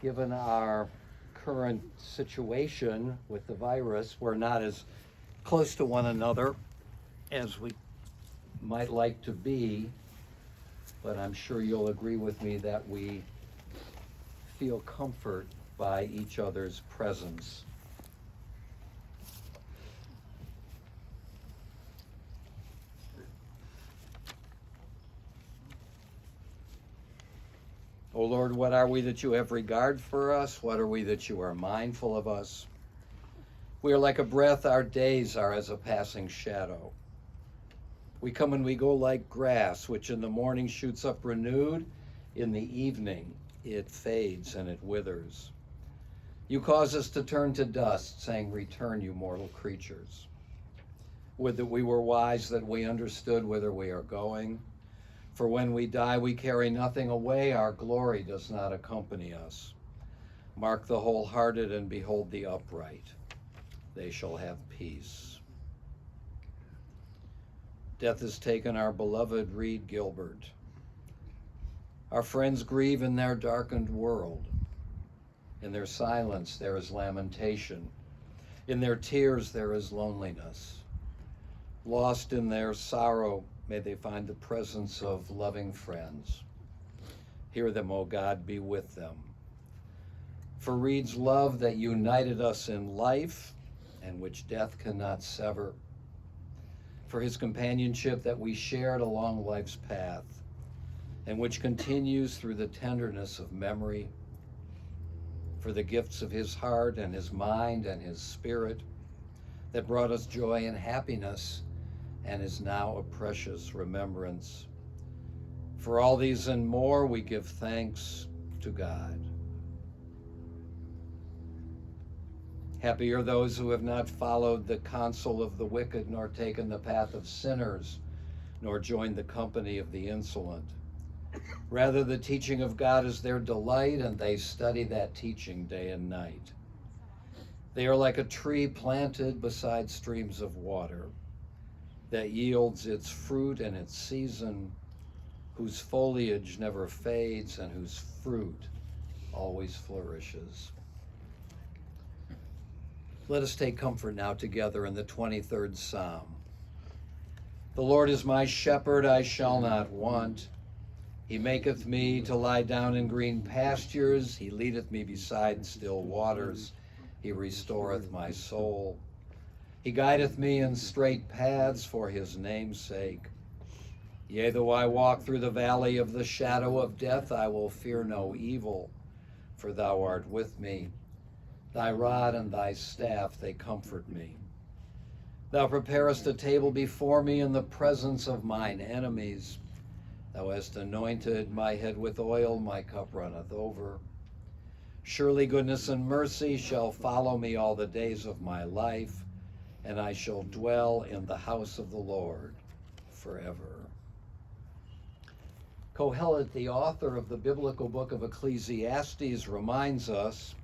given our current situation with the virus, we're not as close to one another as we might like to be, but I'm sure you'll agree with me that we feel comfort by each other's presence. O Lord, what are we that you have regard for us? What are we that you are mindful of us? We are like a breath, our days are as a passing shadow. We come and we go like grass, which in the morning shoots up renewed, in the evening it fades and it withers. You cause us to turn to dust, saying, return, you mortal creatures. Would that we were wise, that we understood whither we are going. For when we die, we carry nothing away. Our glory does not accompany us. Mark the wholehearted and behold the upright. They shall have peace. Death has taken our beloved Reed Gilbert. Our friends grieve in their darkened world. In their silence, there is lamentation. In their tears, there is loneliness. Lost in their sorrow, may they find the presence of loving friends. Hear them, O God, be with them. For Reed's love that united us in life and which death cannot sever. For his companionship that we shared along life's path and which continues through the tenderness of memory. For the gifts of his heart and his mind and his spirit that brought us joy and happiness and is now a precious remembrance. For all these and more, we give thanks to God. Happy are those who have not followed the counsel of the wicked, nor taken the path of sinners, nor joined the company of the insolent. Rather, the teaching of God is their delight, and they study that teaching day and night. They are like a tree planted beside streams of water, that yields its fruit in its season, whose foliage never fades and whose fruit always flourishes. Let us take comfort now together in the 23rd Psalm. The Lord is my shepherd, I shall not want. He maketh me to lie down in green pastures. He leadeth me beside still waters. He restoreth my soul. He guideth me in straight paths for his name's sake. Yea, though I walk through the valley of the shadow of death, I will fear no evil, for thou art with me. Thy rod and thy staff, they comfort me. Thou preparest a table before me in the presence of mine enemies. Thou hast anointed my head with oil, my cup runneth over. Surely goodness and mercy shall follow me all the days of my life, and I shall dwell in the house of the Lord forever. Kohelet, the author of the biblical book of Ecclesiastes, reminds us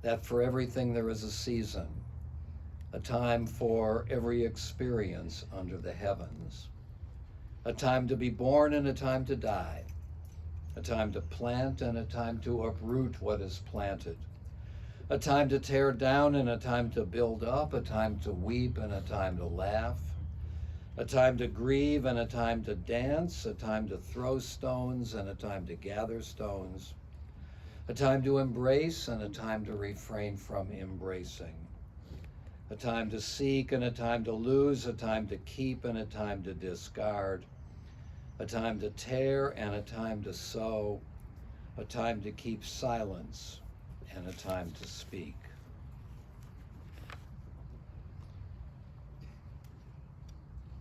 that for everything there is a season, a time for every experience under the heavens, a time to be born and a time to die, a time to plant and a time to uproot what is planted, a time to tear down and a time to build up, a time to weep and a time to laugh, a time to grieve and a time to dance, a time to throw stones and a time to gather stones, a time to embrace and a time to refrain from embracing, a time to seek and a time to lose, a time to keep and a time to discard, a time to tear and a time to sow, a time to keep silence and a time to speak.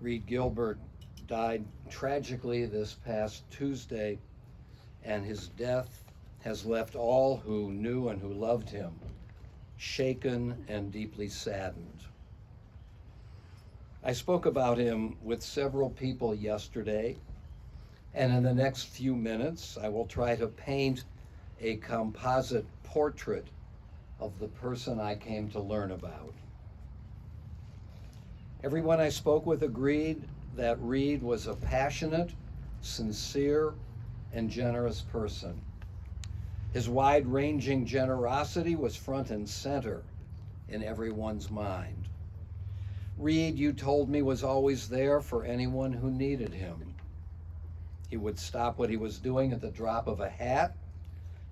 Reed Gilbert died tragically this past Tuesday, and his death has left all who knew and who loved him shaken and deeply saddened. I spoke about him with several people yesterday, and in the next few minutes I will try to paint a composite portrait of the person I came to learn about. Everyone I spoke with agreed that Reed was a passionate, sincere, and generous person. His wide-ranging generosity was front and center in everyone's mind. Reed, you told me, was always there for anyone who needed him. He would stop what he was doing at the drop of a hat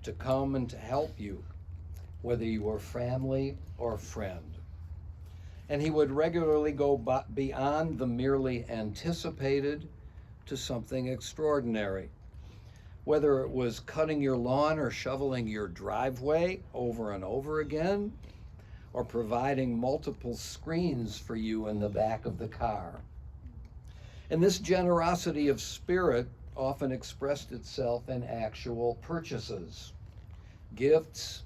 to come and to help you, whether you were family or friend. And he would regularly go beyond the merely anticipated to something extraordinary. Whether it was cutting your lawn or shoveling your driveway over and over again, or providing multiple screens for you in the back of the car. And this generosity of spirit often expressed itself in actual purchases, gifts,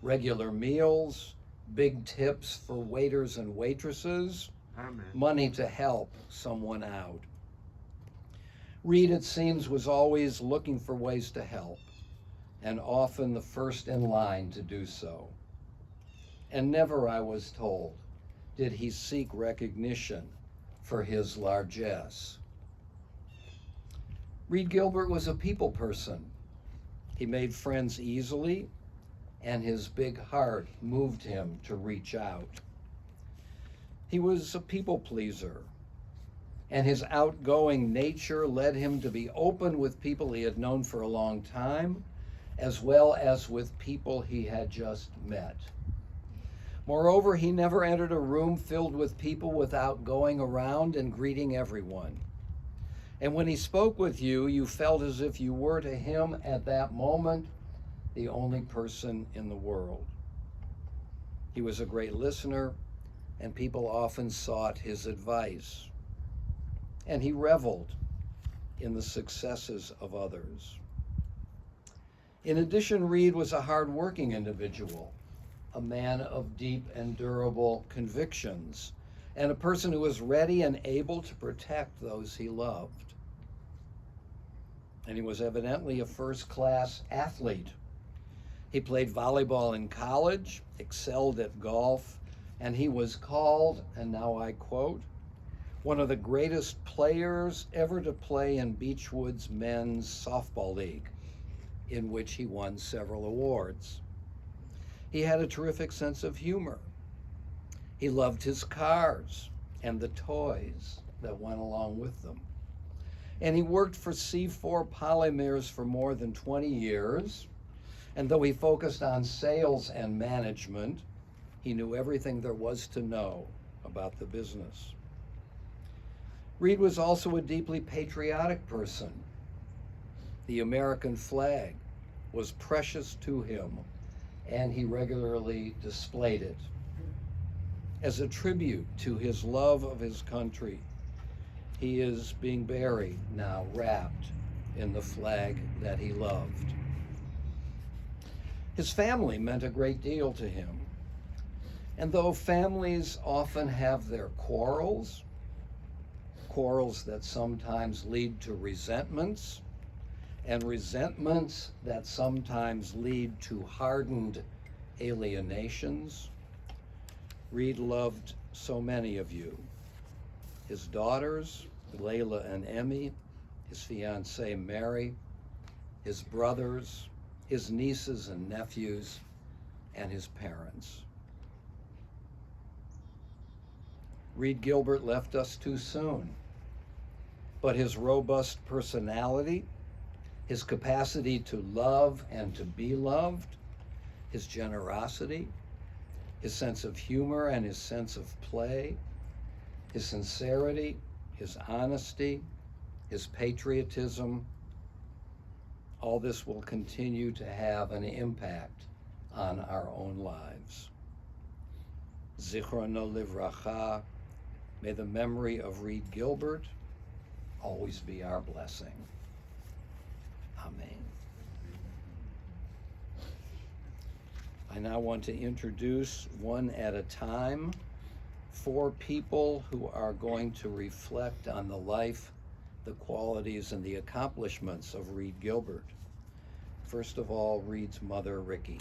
regular meals, big tips for waiters and waitresses, Amen. money to help someone out. Reed, it seems, was always looking for ways to help, and often the first in line to do so. And never, I was told, did he seek recognition for his largesse. Reed Gilbert was a people person. He made friends easily, and his big heart moved him to reach out. He was a people pleaser, and his outgoing nature led him to be open with people he had known for a long time, as well as with people he had just met. Moreover, he never entered a room filled with people without going around and greeting everyone. And when he spoke with you, you felt as if you were to him at that moment the only person in the world. He was a great listener, and people often sought his advice. And he reveled in the successes of others. In addition, Reed was a hard-working individual, a man of deep and durable convictions, and a person who was ready and able to protect those he loved. And he was evidently a first-class athlete. He played volleyball in college, excelled at golf, and he was called, and now I quote, one of the greatest players ever to play in Beechwood's men's softball league, in which he won several awards. He had a terrific sense of humor. He loved his cars and the toys that went along with them. And he worked for C4 Polymers for more than 20 years. And though he focused on sales and management, he knew everything there was to know about the business. Reed was also a deeply patriotic person. The American flag was precious to him, and he regularly displayed it. As a tribute to his love of his country, he is being buried now, wrapped in the flag that he loved. His family meant a great deal to him. And though families often have their quarrels that sometimes lead to resentments, and resentments that sometimes lead to hardened alienations, Reed loved so many of you. His daughters, Layla and Emmy, his fiancée Mary, his brothers, his nieces and nephews, and his parents. Reed Gilbert left us too soon, but his robust personality, his capacity to love and to be loved, his generosity, his sense of humor and his sense of play, his sincerity, his honesty, his patriotism, all this will continue to have an impact on our own lives. Zichrono livracha, may the memory of Reed Gilbert always be our blessing. Amen. I now want to introduce one at a time 4 people who are going to reflect on the life, the qualities, and the accomplishments of Reed Gilbert. First of all, Reed's mother, Ricky.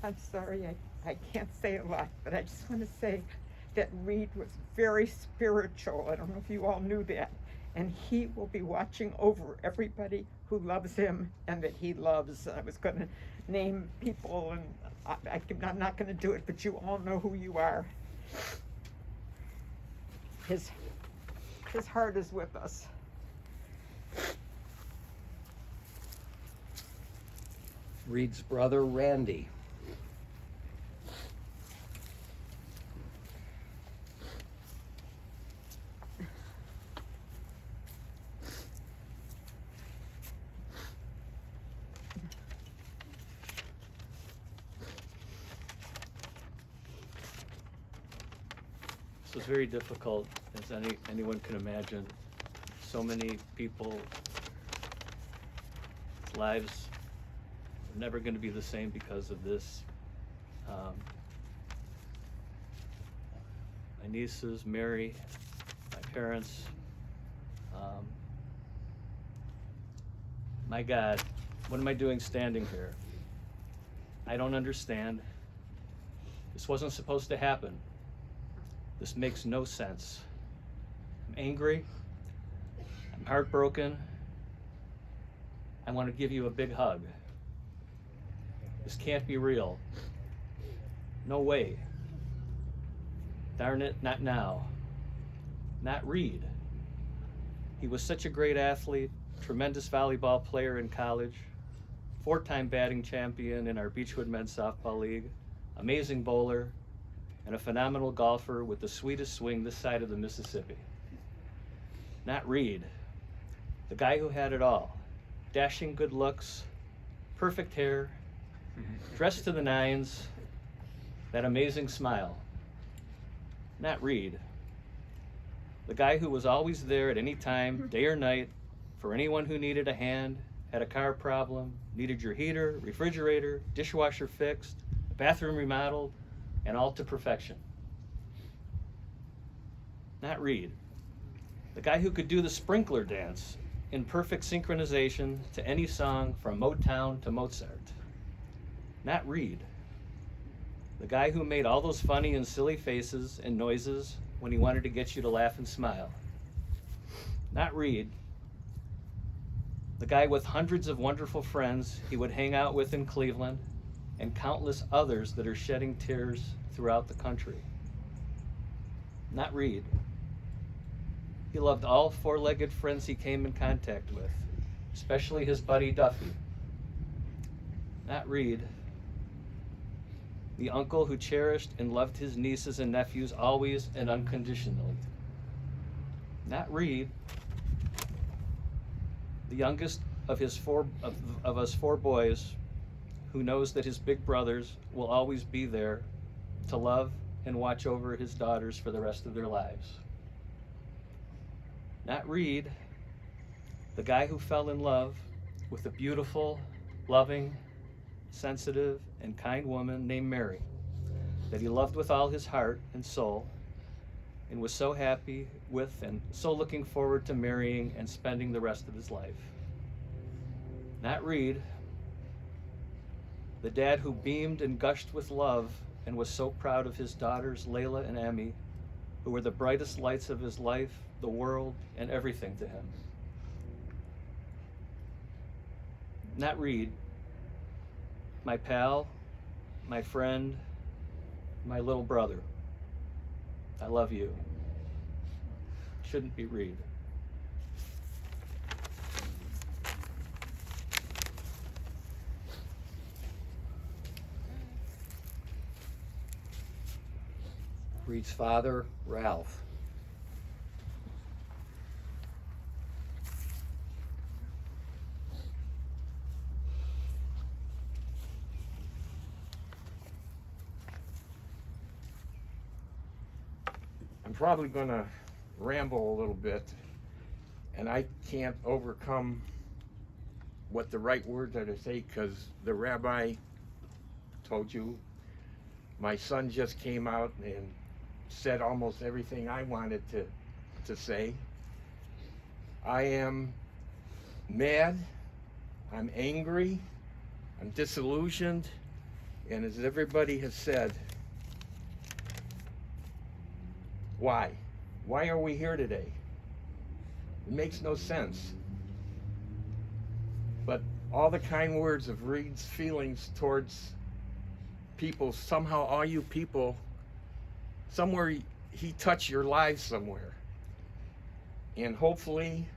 I'm sorry, I can't say a lot, but I just want to say that Reed was very spiritual. I don't know if you all knew that. And he will be watching over everybody who loves him and that he loves. I was going to name people, and I'm not going to do it, but you all know who you are. His heart is with us. Reed's brother, Randy. This was very difficult, as anyone can imagine. So many people's lives are never going to be the same because of this. My nieces, Mary, my parents. My God, what am I doing standing here? I don't understand. This wasn't supposed to happen. This makes no sense. I'm angry. I'm heartbroken. I want to give you a big hug. This can't be real. No way. Darn it, not now. Not Reed. He was such a great athlete, tremendous volleyball player in college, 4-time batting champion in our Beechwood Men's Softball League, amazing bowler, and a phenomenal golfer with the sweetest swing this side of the Mississippi. Not Reed, the guy who had it all. Dashing good looks, perfect hair, dressed to the nines, that amazing smile. Not Reed, the guy who was always there at any time, day or night, for anyone who needed a hand, had a car problem, needed your heater, refrigerator, dishwasher fixed, a bathroom remodeled, and all to perfection. Not Reed, the guy who could do the sprinkler dance in perfect synchronization to any song from Motown to Mozart. Not Reed, the guy who made all those funny and silly faces and noises when he wanted to get you to laugh and smile. Not Reed, the guy with hundreds of wonderful friends he would hang out with in Cleveland, and countless others that are shedding tears throughout the country. Not Reed. He loved all four-legged friends he came in contact with, especially his buddy Duffy. Not Reed. The uncle who cherished and loved his nieces and nephews always and unconditionally. Not Reed. The youngest of us four boys, who knows that his big brothers will always be there to love and watch over his daughters for the rest of their lives. Not Reed, the guy who fell in love with a beautiful, loving, sensitive, and kind woman named Mary, that he loved with all his heart and soul, and was so happy with and so looking forward to marrying and spending the rest of his life. Not Reed, the dad who beamed and gushed with love and was so proud of his daughters, Layla and Emmy, who were the brightest lights of his life, the world, and everything to him. Not Reed, my pal, my friend, my little brother. I love you. Shouldn't be Reed. Reed's father, Ralph. I'm probably going to ramble a little bit, and I can't overcome what the right words are to say, because the rabbi told you my son just came out and said almost everything I wanted to say. I am mad, I'm angry, I'm disillusioned, and as everybody has said, Why? Why are we here today? It makes no sense. But all the kind words of Reed's feelings towards people, somehow all you people, somewhere he touched your lives somewhere. And hopefully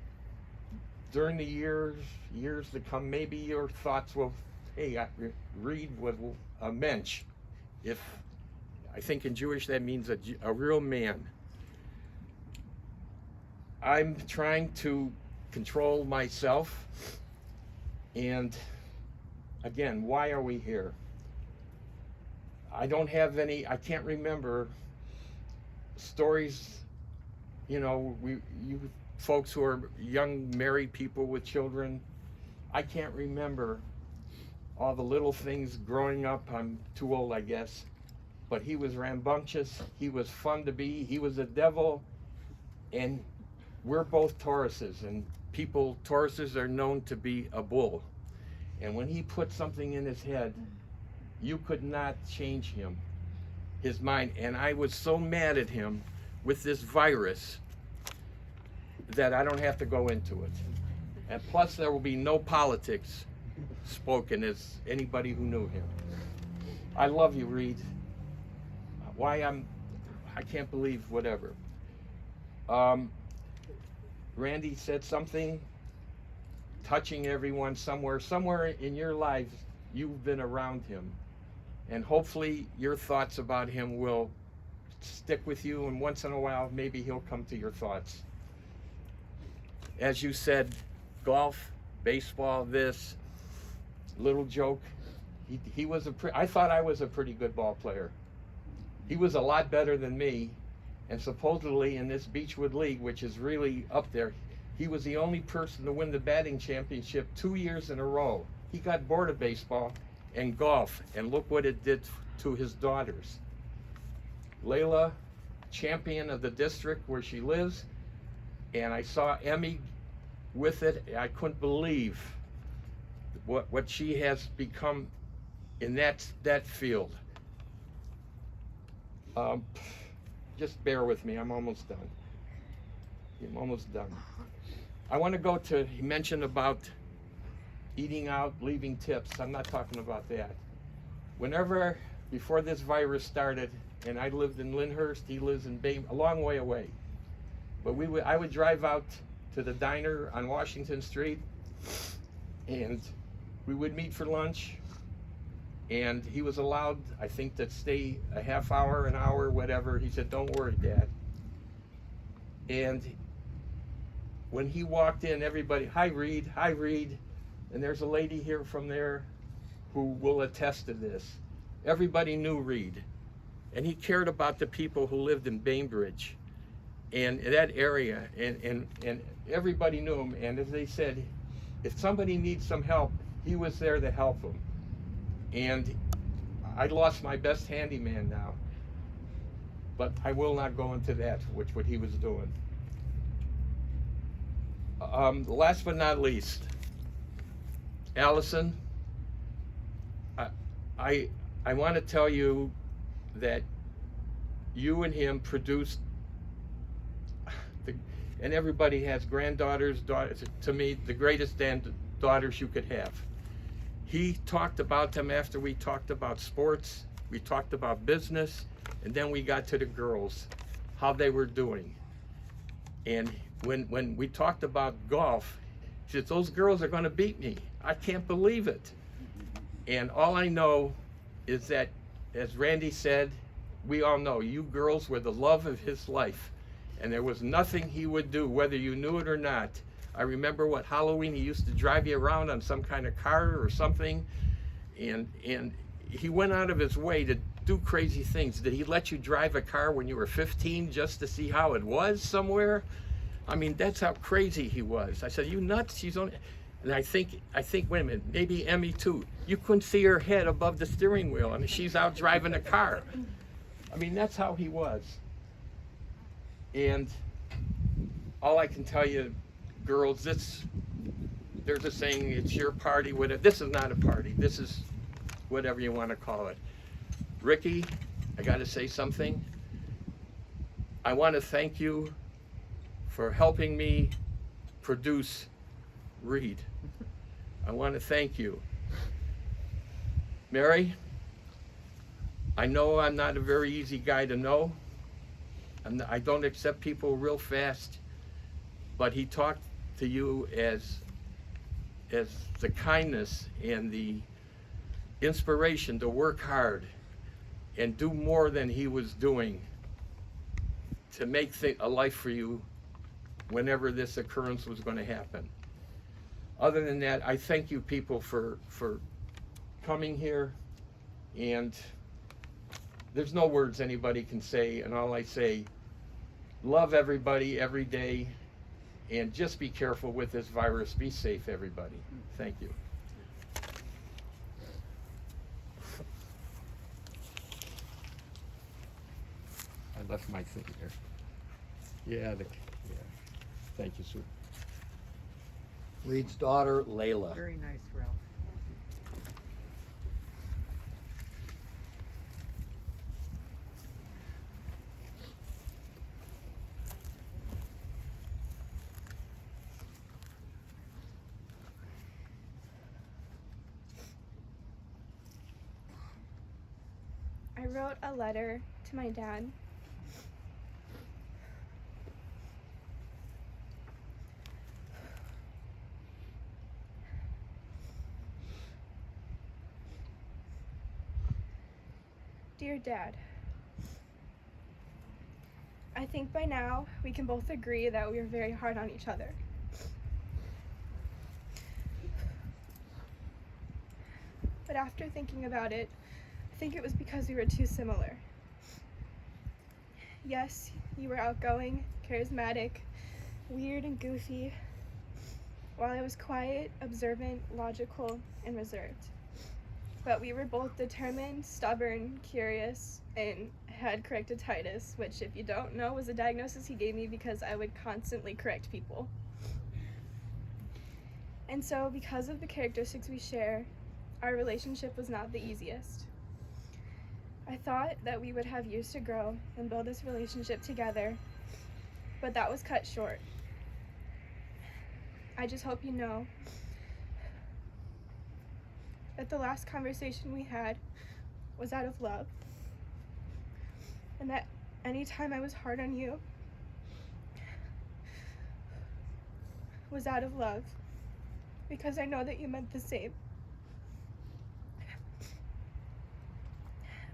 during the years to come, maybe your thoughts will, hey, Reed was a mensch. If I think in Jewish that means a real man. I'm trying to control myself. And again, why are we here? I don't have any, I can't remember stories, you folks who are young married people with children. I can't remember all the little things growing up. I'm too old, I guess. But he was rambunctious, he was fun to be, he was a devil, and we're both Tauruses, and Tauruses are known to be a bull. And when he put something in his head, you could not change him, his mind. And I was so mad at him with this virus that I don't have to go into it. And plus there will be no politics spoken as anybody who knew him. I love you, Reed. I can't believe whatever. Randy said something touching everyone somewhere in your lives. You've been around him, and hopefully your thoughts about him will stick with you, and once in a while maybe he'll come to your thoughts. As you said, golf, baseball, this little joke, he was I thought I was a pretty good ball player. He was a lot better than me, and supposedly in this Beechwood League, which is really up there, he was the only person to win the batting championship 2 years in a row. He got bored of baseball and golf, and look what it did to his daughters. Layla, champion of the district where she lives, and I saw Emmy with it. I couldn't believe what she has become in that field. Just bear with me, I'm almost done. I want to go to, he mentioned about eating out, leaving tips. I'm not talking about that. Before this virus started, and I lived in Lyndhurst, he lives in Bay, a long way away. But I would drive out to the diner on Washington Street, and we would meet for lunch, and he was allowed, I think, to stay a half hour, an hour, whatever. He said, "Don't worry, Dad." And when he walked in, everybody, "Hi, Reed, hi, Reed." And there's a lady here from there who will attest to this. Everybody knew Reed, and he cared about the people who lived in Bainbridge and that area, and everybody knew him. And as they said, if somebody needs some help, he was there to help them. And I lost my best handyman now, but I will not go into that, what he was doing. Last but not least, Allison, I want to tell you that you and him produced, and everybody has granddaughters, daughters, to me, the greatest daughters you could have. He talked about them after we talked about sports, we talked about business, and then we got to the girls, how they were doing. And when we talked about golf, he said, "Those girls are going to beat me. I can't believe it." And all I know is that, as Randy said, we all know you girls were the love of his life. And there was nothing he would do, whether you knew it or not. I remember what Halloween, he used to drive you around on some kind of car or something. And he went out of his way to do crazy things. Did he let you drive a car when you were 15 just to see how it was somewhere? I mean, that's how crazy he was. I said, "You nuts?" She's only, and I think, wait a minute, maybe Emmy too. You couldn't see her head above the steering wheel, and she's out driving a car. I mean, that's how he was. And all I can tell you, girls, there's a saying, it's your party, whatever. This is not a party. This is whatever you want to call it. Ricky, I got to say something. I want to thank you for helping me produce Read. I want to thank you. Mary, I know I'm not a very easy guy to know. I don't accept people real fast, but he talked to you as the kindness and the inspiration to work hard and do more than he was doing to make a life for you whenever this occurrence was going to happen. Other than that, I thank you people for coming here, and there's no words anybody can say, and all I say, love everybody every day, and just be careful with this virus. Be safe, everybody. Thank you. I left my thing here. Yeah. Thank you, Sue. Reed's daughter, Layla. Very nice, Ralph. I wrote a letter to my dad. Dear Dad, I think by now we can both agree that we are very hard on each other. But after thinking about it, I think it was because we were too similar. Yes, you were outgoing, charismatic, weird and goofy, while I was quiet, observant, logical, and reserved. But we were both determined, stubborn, curious, and had correctitis, which, if you don't know, was a diagnosis he gave me because I would constantly correct people. And so, because of the characteristics we share, our relationship was not the easiest. I thought that we would have years to grow and build this relationship together, but that was cut short. I just hope you know that the last conversation we had was out of love, and that anytime I was hard on you was out of love, because I know that you meant the same.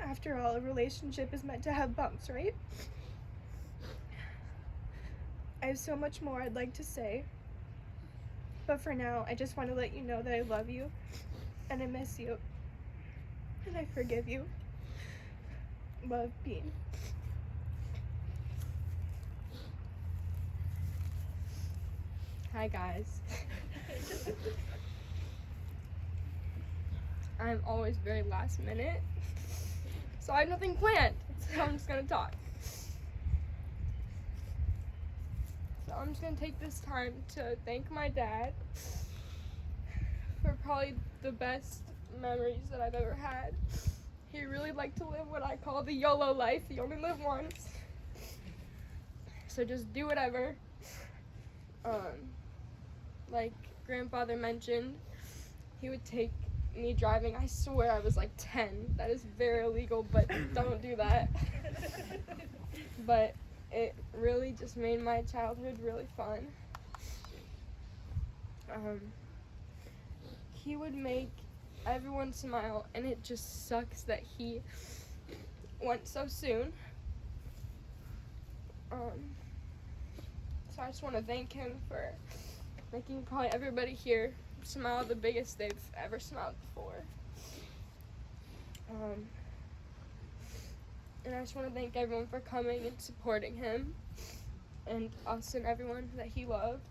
After all, a relationship is meant to have bumps, right? I have so much more I'd like to say, but for now, I just want to let you know that I love you, and I miss you, and I forgive you. Love, Bean. Hi, guys. I'm always very last minute, so I have nothing planned, so I'm just gonna talk. So I'm just gonna take this time to thank my dad for probably the best memories that I've ever had. He really liked to live what I call the YOLO life. You only live once. So just do whatever. Like grandfather mentioned, he would take me driving. I swear I was like 10. That is very illegal, but don't do that. But it really just made my childhood really fun. He would make everyone smile, and it just sucks that he went so soon. So I just want to thank him for making probably everybody here smile the biggest they've ever smiled before. And I just want to thank everyone for coming and supporting him, and us and everyone that he loved.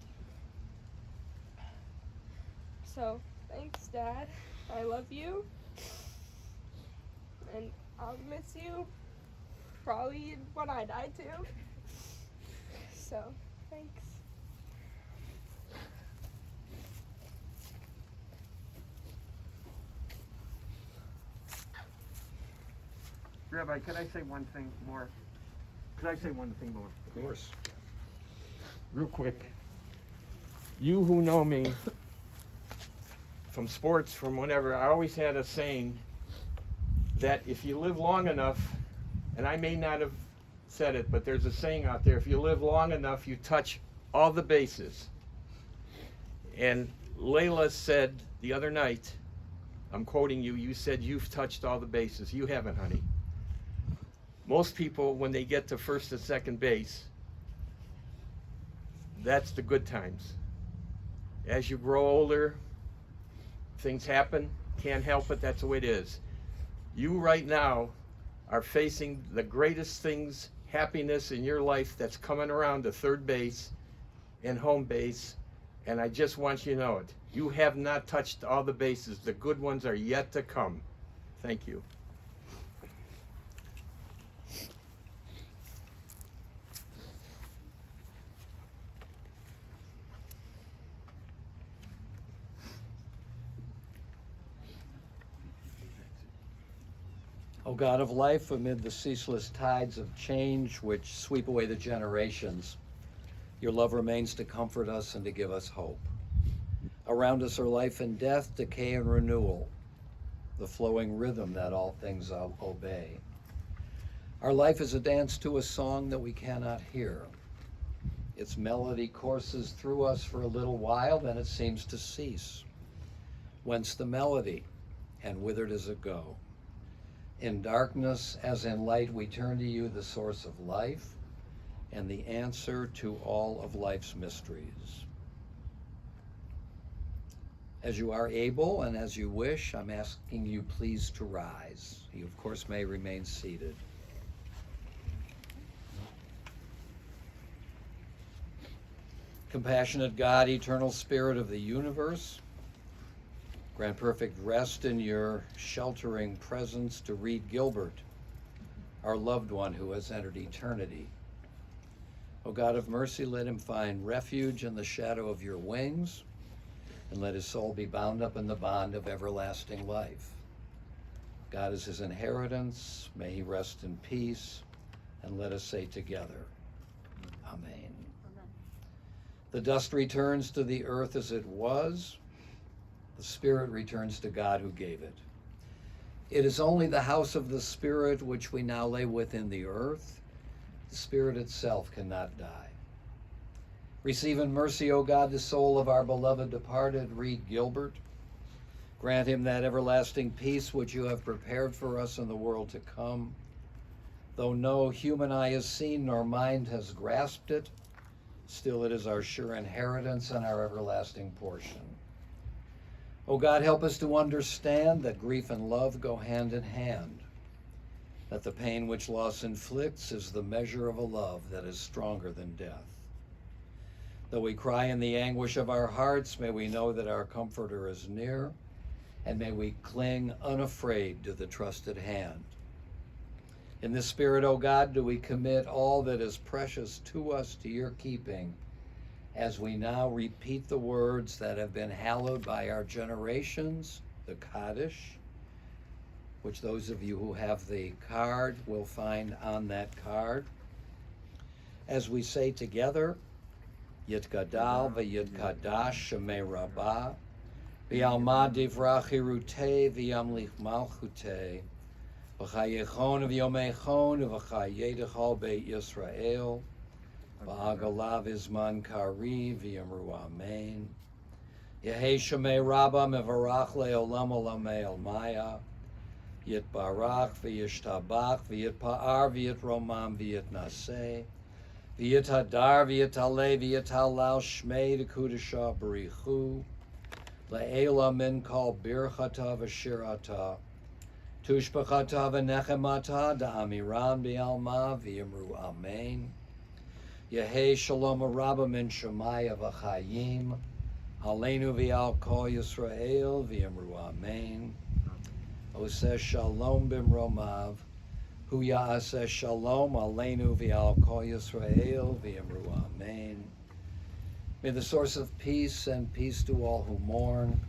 So, thanks, Dad. I love you, and I'll miss you probably when I die too. So, thanks. Rabbi, could I say one thing more? Could I say one thing more? Of course. Real quick. You who know me from sports, from whenever, I always had a saying that if you live long enough, and I may not have said it, but there's a saying out there, if you live long enough, you touch all the bases. And Layla said the other night, I'm quoting you, you said you've touched all the bases. You haven't, honey. Most people, when they get to first and second base, that's the good times. As you grow older, things happen, can't help it, that's the way it is. You right now are facing the greatest things, happiness in your life that's coming around to third base and home base, and I just want you to know it. You have not touched all the bases. The good ones are yet to come. Thank you. O God of life, amid the ceaseless tides of change which sweep away the generations, your love remains to comfort us and to give us hope. Around us are life and death, decay and renewal, the flowing rhythm that all things obey. Our life is a dance to a song that we cannot hear. Its melody courses through us for a little while, then it seems to cease. Whence the melody, and whither does it go? In darkness as in light, we turn to you, the source of life and the answer to all of life's mysteries. As you are able and as you wish, I'm asking you please to rise. You, of course, may remain seated. Compassionate God, eternal Spirit of the universe, grant perfect rest in your sheltering presence to Reed Gilbert, our loved one who has entered eternity. O God of mercy, let him find refuge in the shadow of your wings, and let his soul be bound up in the bond of everlasting life. God is his inheritance. May he rest in peace, and let us say together, Amen. The dust returns to the earth as it was. The Spirit returns to God who gave it. It is only the house of the Spirit which we now lay within the earth. The Spirit itself cannot die. Receive in mercy, O God, the soul of our beloved departed Reed Gilbert. Grant him that everlasting peace which you have prepared for us in the world to come. Though no human eye has seen nor mind has grasped it, still it is our sure inheritance and our everlasting portion. O God, help us to understand that grief and love go hand in hand, that the pain which loss inflicts is the measure of a love that is stronger than death. Though we cry in the anguish of our hearts, may we know that our Comforter is near, and may we cling unafraid to the trusted hand. In this spirit, O God, do we commit all that is precious to us to your keeping, as we now repeat the words that have been hallowed by our generations, the Kaddish, which those of you who have the card will find on that card. As we say together, Yitgadal v'yitkadash shemei rabbah, v'yalma divrach hirutei v'yamlich malchutei, v'chayechon v'yomechon v'chayedechal beit Yisrael, v'agalav izman kari v'yamru amen. Yehei shemei rabbah mevarach le'olam olamei almaya, yitbarach v'yishtabach v'yitpa'ar v'yitromam v'yitnaseh, V'yitadar v'yitaleh v'yitalal shmei d'kudashah b'richu, le'ela min kol birchata v'shirata, tushbachata v'nechemata da'amiran b'alma v'yimru amen. Yehei shalom rabba min shemaya v'chayim, aleinu v'al kol Yisrael v'yimru amen. Oseh shalom b'mromav, Hu ya'aseh shalom aleinu v'al kol Yisrael v'yamru amen. May the source of peace send peace to all who mourn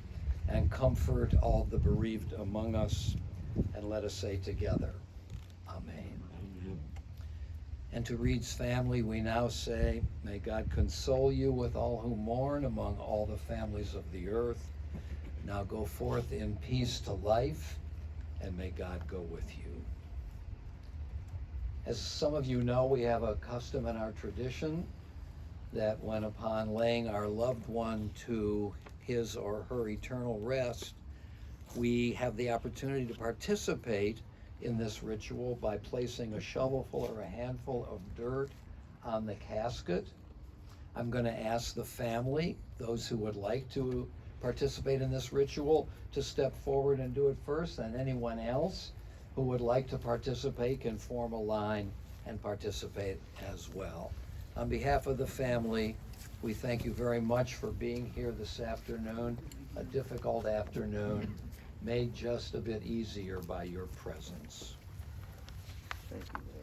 and comfort all the bereaved among us. And let us say together, Amen. And to Reed's family, we now say, may God console you with all who mourn among all the families of the earth. Now go forth in peace to life, and may God go with you. As some of you know, we have a custom in our tradition that when upon laying our loved one to his or her eternal rest, we have the opportunity to participate in this ritual by placing a shovelful or a handful of dirt on the casket. I'm going to ask the family, those who would like to participate in this ritual, to step forward and do it first, and anyone else who would like to participate can form a line and participate as well. On behalf of the family, we thank you very much for being here this afternoon, a difficult afternoon, made just a bit easier by your presence. Thank you, Mayor.